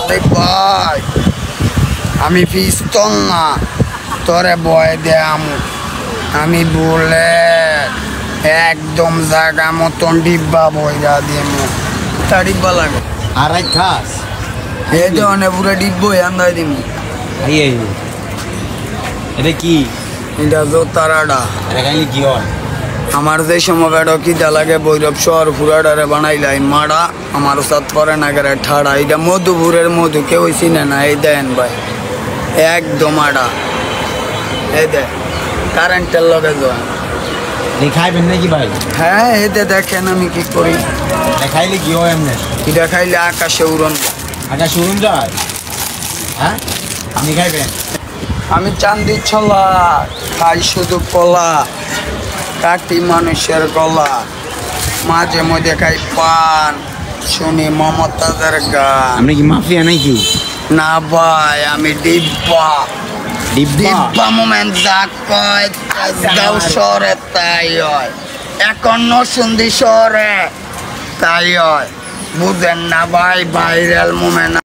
ভাই আমি পিস্তল না তোরে বয় দেয়াম আমি বলে একদম জায়গা মতন ডিব্বা বইরা দিম তা ডিব্বা লাগে আড়াই খাস এই ধরনের পুরো ডিব্বই আন্দাই দিম এটা কি এটা জোতারাডা এটা খাইলে কি হয় আমার যে সময় বেড়ো কিটা লাগে বৈরব শহর পুরাডারে বানাইলাই মারা আমার সাথ পরে না করে ঠাড়া এটা মধুপুরের মধু কেউ চিনে না এই দেন ভাই একদম আডা এই দে কারেন্টের লগে জয় খাইবেন নাকি ভাই হ্যাঁ এতে দেখেন আমি কি করি খাইলে কি হয় এমনি এটা খাইলে আকাশে উড়ন আকাশ উড়ুন যায় হ্যাঁ আপনি খাইবেন আমি চান্দি ছলা খাই শুধু কলা কাটি মানুষের গলা মাঝে মধ্যে খাই পান শুনি মমতাজের গান আপনি কি মাফিয়া নাকি না ভাই আমি ডিব্বা ডিব্বা মোমেন্ট যা কয় দাও শহরে তাই হয় এখন নসুন্দি শহরে তাই হয় বুঝেন না ভাই ভাইরাল মোমেন্ট